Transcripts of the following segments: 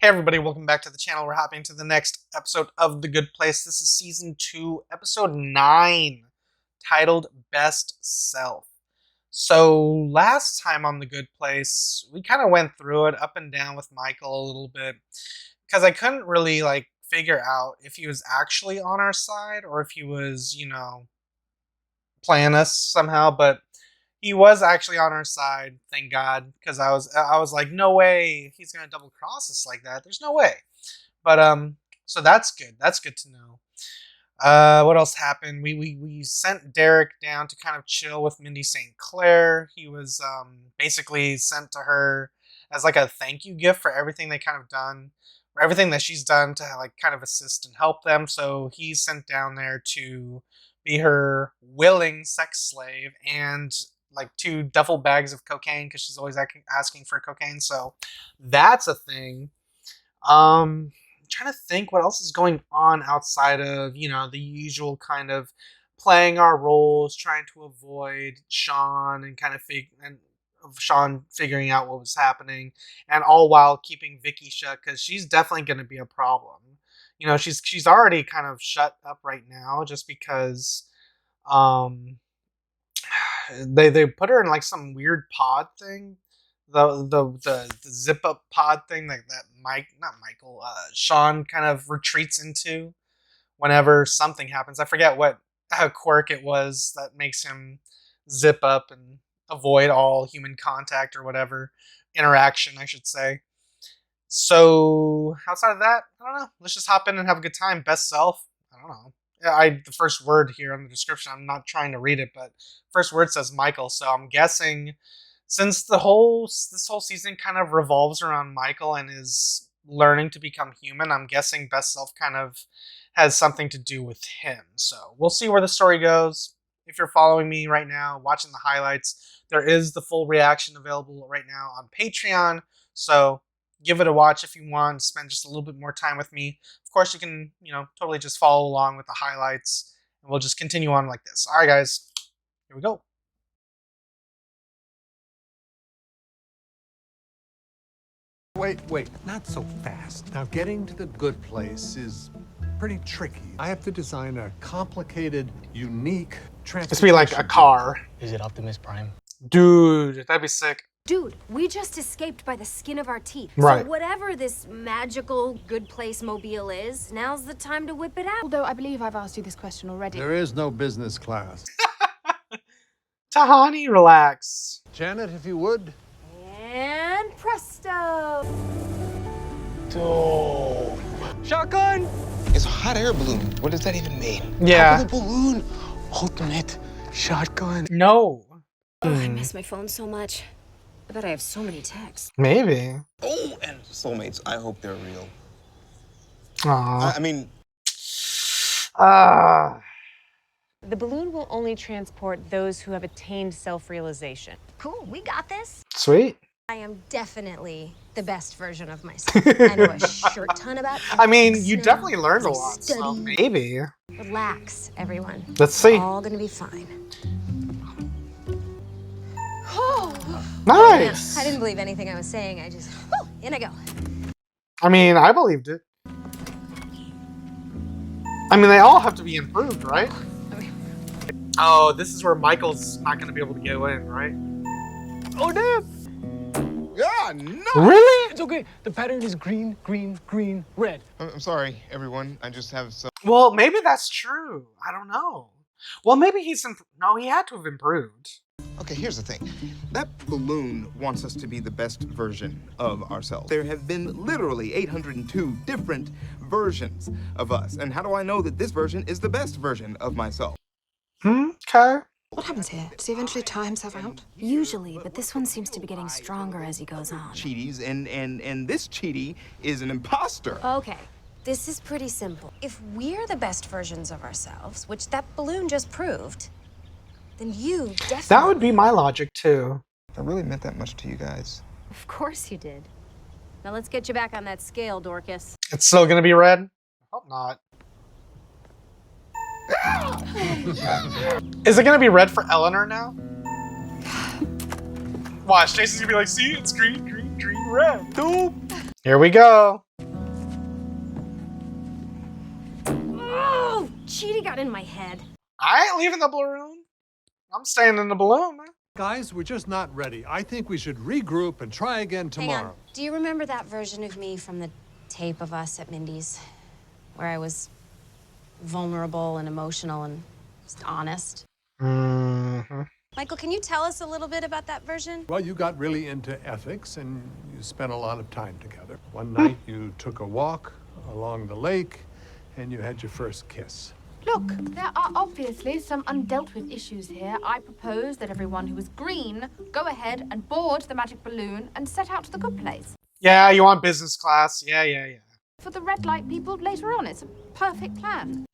Hey everybody, welcome back to the channel. We're hopping to the next episode of The Good Place. This is Season 2, Episode 9, titled Best Self. So last time on The Good Place, we kind of went through it up and down with Michael a little bit, because I couldn't really figure out if he was actually on our side or if he was, playing us somehow, but he was actually on our side, thank God, because I was like, no way he's gonna double cross us like that. There's no way. But so that's good. That's good to know. What else happened? We sent Derek down to kind of chill with Mindy St. Clair. He was basically sent to her as like a thank you gift for everything they kind of done, or everything that she's done to kind of assist and help them. So he's sent down there to be her willing sex slave and 2 duffel bags of cocaine, because she's always asking for cocaine. So that's a thing. I'm trying to think what else is going on outside of, the usual kind of playing our roles, trying to avoid Sean and Sean figuring out what was happening, and all while keeping Vicky shut, because she's definitely going to be a problem. She's already kind of shut up right now just because they put her in some weird pod thing, the zip up pod thing that Sean kind of retreats into whenever something happens. I forget what quirk it was that makes him zip up and avoid all human contact or whatever interaction, I should say. So outside of that, I don't know. Let's just hop in and have a good time. Best self. I don't know. The first word here in the description, I'm not trying to read it, but first word says Michael. So I'm guessing since this whole season kind of revolves around Michael and is learning to become human, I'm guessing best self kind of has something to do with him. So we'll see where the story goes. If you're following me right now, watching the highlights, there is the full reaction available right now on Patreon. So give it a watch if you want, spend just a little bit more time with me. Of course, you can, totally just follow along with the highlights, and we'll just continue on like this. All right, guys, here we go. Wait, not so fast. Now, getting to the good place is pretty tricky. I have to design a complicated, unique transportation. This be like a car. Is it Optimus Prime? Dude, that'd be sick. Dude, we just escaped by the skin of our teeth. Right. So whatever this magical good place mobile is, now's the time to whip it out. Although I believe I've asked you this question already. There is no business class. Tahani, relax. Janet, if you would. And presto! Oh. Shotgun! It's a hot air balloon. What does that even mean? Yeah. Top of the balloon. Ultimate shotgun. No. Oh, I miss my phone so much. I bet I have so many texts. Maybe. Oh, and soulmates. I hope they're real. Aww. I mean... The balloon will only transport those who have attained self-realization. Cool, we got this. Sweet. I am definitely the best version of myself. I know a shirt ton about I mean, ethics you now. definitely learned a I lot, so study. maybe. Relax, everyone. Let's see. It's all gonna be fine. Nice. I didn't believe anything I was saying. I just, in I go. I mean, I believed it. I mean, they all have to be improved, right? Oh, this is where Michael's not going to be able to go in, right? Oh, damn. Yeah, no. Really? It's okay. The pattern is green, green, green, red. I'm sorry, everyone. I just have some... Well, maybe that's true. I don't know. Well, maybe no, he had to have improved. Okay, here's the thing. That balloon wants us to be the best version of ourselves. There have been literally 802 different versions of us. And how do I know that this version is the best version of myself? Okay. What happens here? Does he eventually tire himself out? Usually, but this one seems to be getting stronger as he goes on. Cheaties, and this cheatie is an imposter. Okay, this is pretty simple. If we're the best versions of ourselves, which that balloon just proved, then you definitely... That would be my logic, too. I really meant that much to you guys. Of course you did. Now let's get you back on that scale, Dorcas. It's still going to be red? I hope not. Is it going to be red for Eleanor now? Watch, Jason's going to be like, see, it's green, green, green, red. Dope. Here we go. cheetah got in my head. I ain't leaving the balloon. I'm staying in the balloon, man. Guys, we're just not ready. I think we should regroup and try again Hang tomorrow. on. Do you remember that version of me from the tape of us at Mindy's? Where I was vulnerable and emotional and just honest? Mm-hmm. Michael, can you tell us a little bit about that version? Well, you got really into ethics and you spent a lot of time together. One night you took a walk along the lake and you had your first kiss. Look, there are obviously some undealt with issues here. I propose that everyone who is green go ahead and board the magic balloon and set out to the good place. Yeah, you want business class? Yeah. For the red light people later on, it's a perfect plan.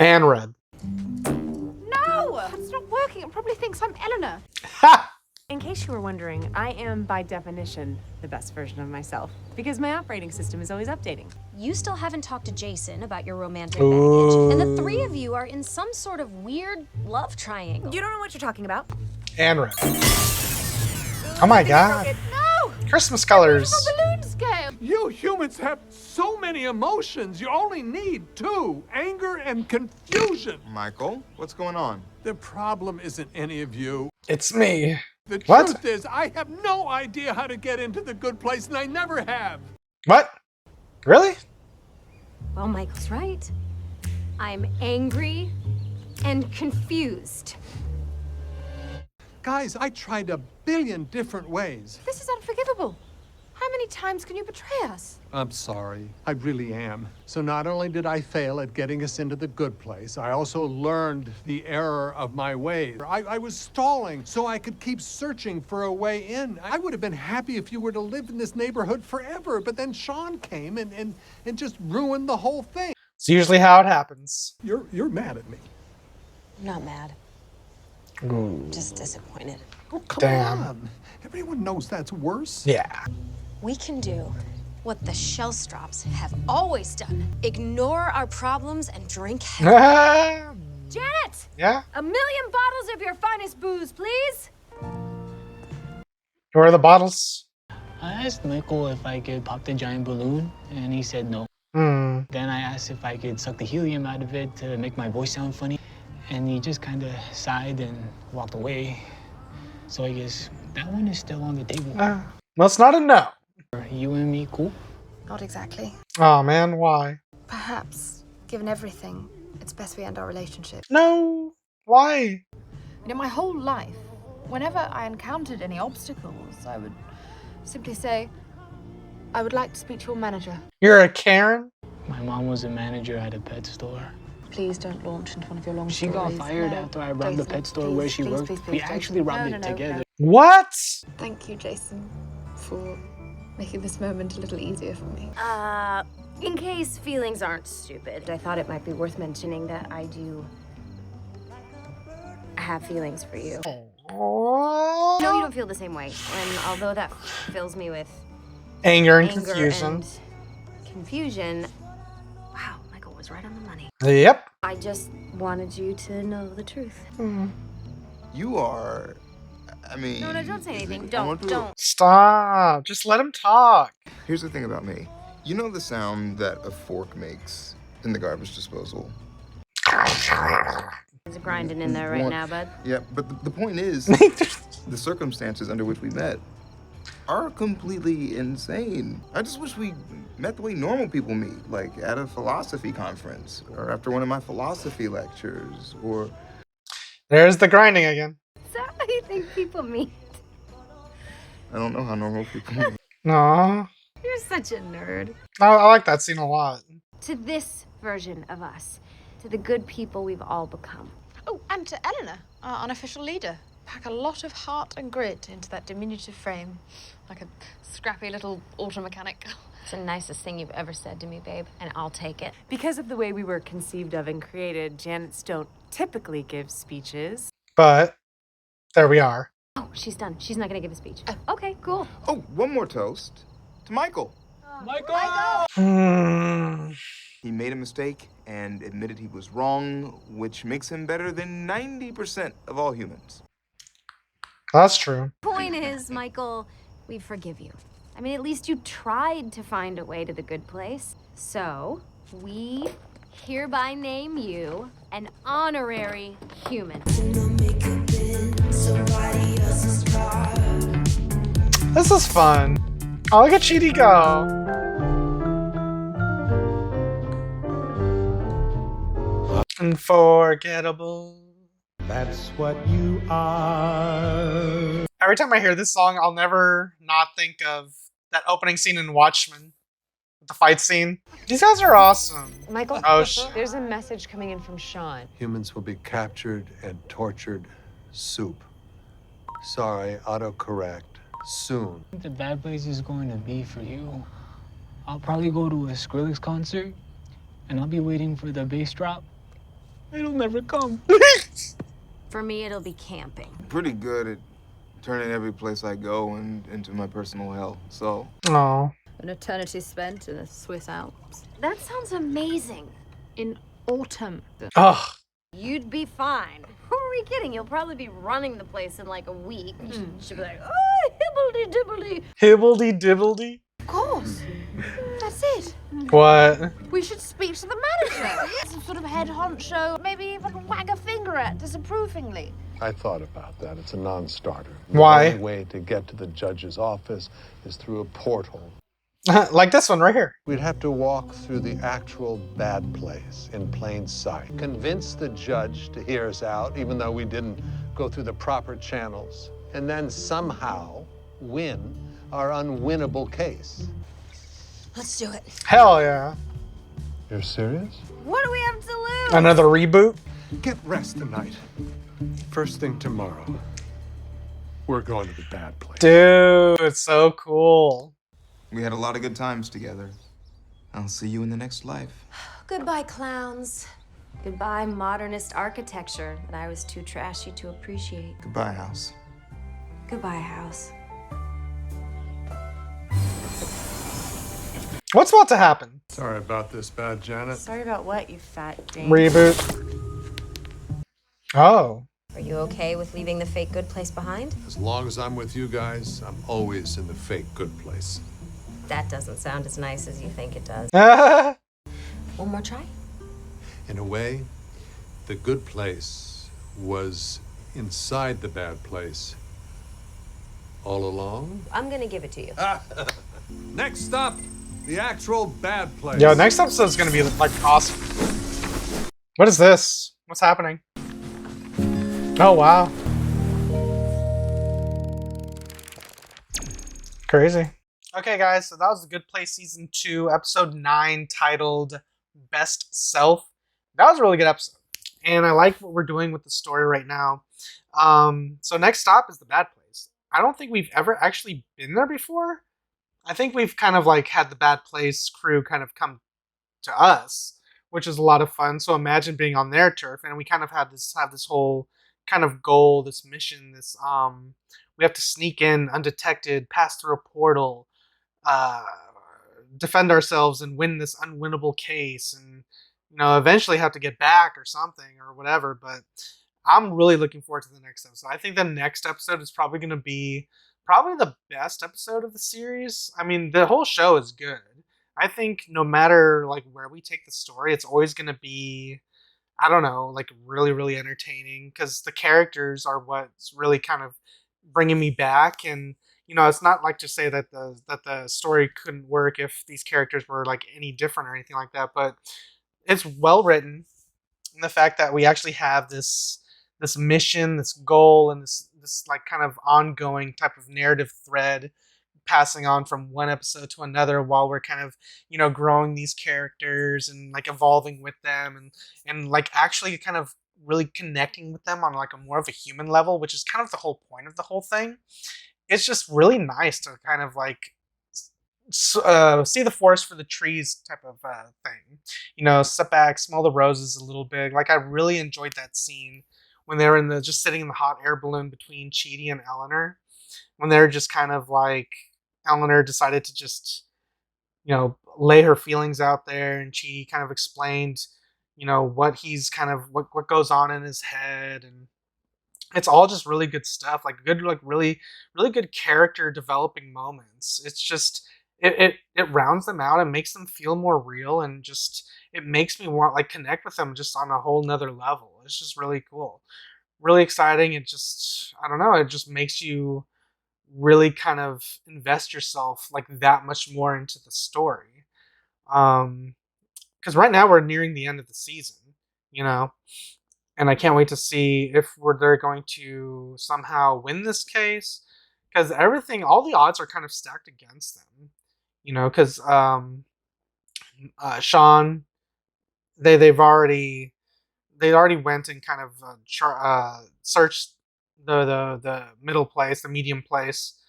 And red. No, it's not working. It probably thinks I'm Eleanor. Ha! In case you were wondering, I am by definition the best version of myself because my operating system is always updating. You still haven't talked to Jason about your romantic Ooh. baggage, and the three of you are in some sort of weird love triangle. You don't know what you're talking about? And red. Oh my god. No! Christmas colors. Balloon scale! You humans have so many emotions. You only need two: anger and confusion. Michael, what's going on? The problem isn't any of you. It's me. The What? truth is, I have no idea how to get into the good place, and I never have. What? Really? Well, Michael's right. I'm angry and confused. Guys, I tried a billion different ways. This is unforgivable. How many times can you betray us? I'm sorry. I really am. So not only did I fail at getting us into the good place, I also learned the error of my ways. I was stalling so I could keep searching for a way in. I would have been happy if you were to live in this neighborhood forever, but then Sean came and just ruined the whole thing. It's usually how it happens. You're mad at me. I'm not mad. Just disappointed. Oh, come Damn. on. Everyone knows that's worse. Yeah. We can do what the Shellstrops have always done. Ignore our problems and drink heavily. Janet! Yeah? 1 million bottles of your finest booze, please! Where are the bottles? I asked Michael if I could pop the giant balloon, and he said no. Hmm. Then I asked if I could suck the helium out of it to make my voice sound funny, and he just kind of sighed and walked away. So I guess that one is still on the table. Well, it's not a no. Are you and me cool? Not exactly. Oh man, why? Perhaps, given everything, it's best we end our relationship. No. Why? You know, my whole life, whenever I encountered any obstacles, I would simply say, I would like to speak to your manager. You're a Karen? My mom was a manager at a pet store. Please don't launch into one of your long She stories. got fired No, after I robbed the Jason, pet store please, where she please, worked. please, We please, actually Jason. robbed No, it no, no, together. no. What? Thank you, Jason, for making this moment a little easier for me. In case feelings aren't stupid, I thought it might be worth mentioning that I do have feelings for you. Oh. No, you don't feel the same way. And although that fills me with Anger and anger confusion. and confusion, wow, Michael was right on the money. Yep. I just wanted you to know the truth. You are. I mean. No, don't say anything. I want to- Don't. Stop. Just let him talk. Here's the thing about me. You know the sound that a fork makes in the garbage disposal? There's a grinding in there right One- now, bud. Yeah, but the point is, the circumstances under which we met are completely insane. I just wish we met the way normal people meet, like at a philosophy conference, or after one of my philosophy lectures, or... There's the grinding again. Is that how you think people meet? I don't know how normal people meet. No. You're such a nerd. I like that scene a lot. To this version of us, to the good people we've all become. Oh, and to Eleanor, our unofficial leader. Pack a lot of heart and grit into that diminutive frame, like a scrappy little auto mechanic. It's the nicest thing you've ever said to me, babe, and I'll take it. Because of the way we were conceived of and created, Janets don't typically give speeches. But there we are. Oh, she's done. She's not gonna give a speech. Okay, cool. Oh, one more toast. To Michael. Hmm. He made a mistake and admitted he was wrong, which makes him better than 90% of all humans. That's true. Point is, Michael, we forgive you. I mean, at least you tried to find a way to the good place. So, we hereby name you an honorary human. This is fun. Oh, look at Chidi go. Unforgettable. That's what you are. Every time I hear this song, I'll never not think of that opening scene in Watchmen. The fight scene. These guys are awesome. Michael, Oh, there's a message coming in from Sean. Humans will be captured and tortured. Soup. Sorry, autocorrect. Soon. The bad place is going to be for you. I'll probably go to a Skrillex concert, and I'll be waiting for the bass drop. It'll never come. For me, it'll be camping. Pretty good at turning every place I go into my personal hell, so. Oh. An eternity spent in the Swiss Alps. That sounds amazing. In autumn. Ugh. You'd be fine. Who are we kidding? You'll probably be running the place in like a week. She'll be like, oh, hibbledy-dibbledy. Hibbledy-dibbledy? Of course. That's it. What? We should speak to the manager. Some sort of head honcho. Maybe even wag a finger at disapprovingly. I thought about that. It's a non-starter. Why? The only way to get to the judge's office is through a portal. Like this one right here. We'd have to walk through the actual bad place in plain sight. Convince the judge to hear us out, even though we didn't go through the proper channels. And then somehow win our unwinnable case. Let's do it. Hell yeah. You're serious? What do we have to lose? Another reboot? Get rest tonight. First thing tomorrow, we're going to the bad place. Dude, it's so cool. We had a lot of good times together. I'll see you in the next life. Goodbye, clowns. Goodbye, modernist architecture that I was too trashy to appreciate. Goodbye, house. Goodbye, house. What's about to happen? Sorry about this, Bad Janet. Sorry about what, you fat dame? Reboot. Oh. Are you okay with leaving the fake good place behind? As long as I'm with you guys, I'm always in the fake good place. That doesn't sound as nice as you think it does. One more try? In a way, the good place was inside the bad place all along. I'm gonna give it to you. Next up, the actual bad place. Yo, next episode's gonna be like awesome. What is this? What's happening? Oh wow. Crazy. Okay guys, so that was The Good Place Season 2, Episode 9, titled Best Self. That was a really good episode. And I like what we're doing with the story right now. So next stop is The Bad Place. I don't think we've ever actually been there before. I think we've kind of like had the Bad Place crew kind of come to us, which is a lot of fun. So imagine being on their turf, and we kind of have this whole kind of goal, this mission, this we have to sneak in undetected, pass through a portal, defend ourselves and win this unwinnable case, and eventually have to get back or something or whatever. But I'm really looking forward to the next episode. I think the next episode is probably going to be the best episode of the series. I mean, the whole show is good. I think no matter like where we take the story, it's always going to be, I don't know, like really, really entertaining, because the characters are what's really kind of bringing me back. And it's not like to say that the story couldn't work if these characters were like any different or anything like that, but it's well written. And the fact that we actually have this mission, this goal, and this like kind of ongoing type of narrative thread passing on from one episode to another, while we're kind of growing these characters and like evolving with them, and like actually kind of really connecting with them on like a more of a human level, which is kind of the whole point of the whole thing. It's just really nice to kind of like see the forest for the trees type of thing. Step back, smell the roses a little bit. Like I really enjoyed that scene when they were just sitting in the hot air balloon between Chidi and Eleanor, when they're just kind of like, Eleanor decided to just lay her feelings out there, and Chidi kind of explained what he's kind of what goes on in his head, and it's all just really good stuff, like good, like really, really good character developing moments. It's just, it rounds them out and makes them feel more real, and just it makes me want like connect with them just on a whole nother level. It's just really cool, really exciting. It just I don't know. It just makes you really kind of invest yourself like that much more into the story. Because right now we're nearing the end of the season, you know, and I can't wait to see if they're going to somehow win this case. Because all the odds are kind of stacked against them, you know. Because Sean, they already went and kind of searched the middle place, the medium place,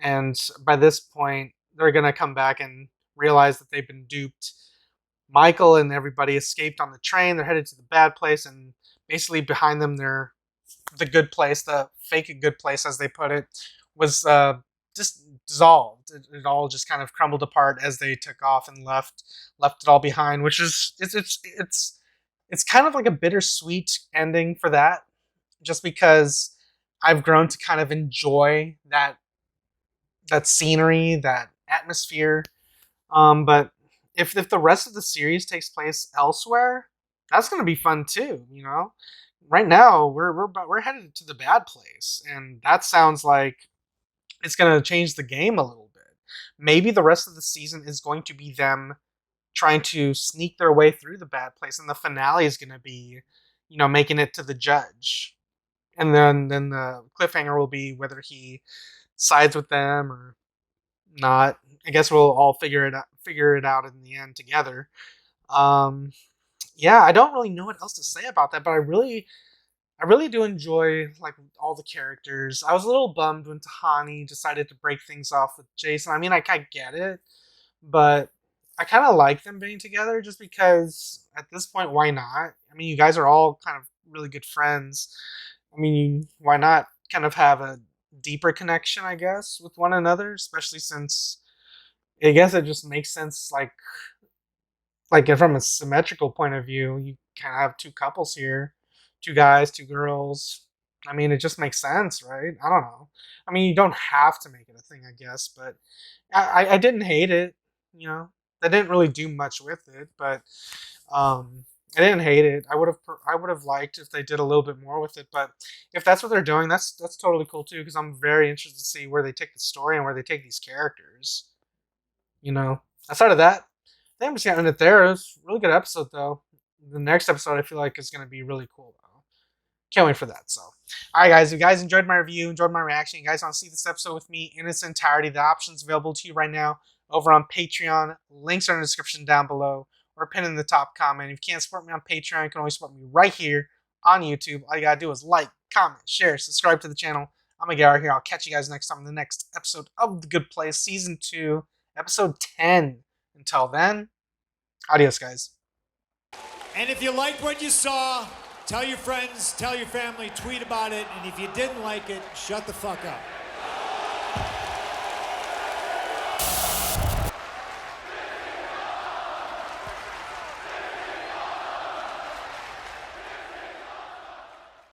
and by this point they're gonna come back and realize that they've been duped. Michael and everybody escaped on the train. They're headed to the bad place, and basically behind them, they're the good place, the fake good place, as they put it, was just dissolved. It all just kind of crumbled apart as they took off and left it all behind. Which is it's kind of like a bittersweet ending for that, just because I've grown to kind of enjoy that scenery, that atmosphere. But if the rest of the series takes place elsewhere, that's going to be fun too. You know, right now we're headed to the bad place, and that sounds like it's going to change the game a little bit. Maybe the rest of the season is going to be them trying to sneak their way through the bad place, and the finale is going to be, you know, making it to the judge, and then the cliffhanger will be whether he sides with them or not. I guess we'll all figure it out in the end together. Um, yeah, I don't really know what else to say about that, but I really do enjoy like all the characters. I was a little bummed when Tahani decided to break things off with Jason. I mean, I get it, but I kind of like them being together just because at this point, why not? I mean, you guys are all kind of really good friends. I mean, why not kind of have a deeper connection, I guess, with one another, especially since I guess it just makes sense, like from a symmetrical point of view, you kind of have two couples here, two guys, two girls. I mean, it just makes sense, right? I don't know. I mean, you don't have to make it a thing, I guess, but I didn't hate it. You know, I didn't really do much with it, but I didn't hate it. I would have liked if they did a little bit more with it, but if that's what they're doing, that's totally cool too. Because I'm very interested to see where they take the story and where they take these characters. You know, outside of that, I think I'm just gonna end it there. It was a really good episode, though. The next episode, I feel like, is gonna be really cool, though. Can't wait for that. So, all right, guys, if you guys enjoyed my review, enjoyed my reaction, you guys want to see this episode with me in its entirety, the options available to you right now over on Patreon. Links are in the description down below or pinned in the top comment. If you can't support me on Patreon, you can always support me right here on YouTube. All you gotta do is like, comment, share, subscribe to the channel. I'm gonna get out of here. I'll catch you guys next time in the next episode of The Good Place, Season 2, Episode 10. Until then, adios, guys. And if you liked what you saw, tell your friends, tell your family, tweet about it. And if you didn't like it, shut the fuck up.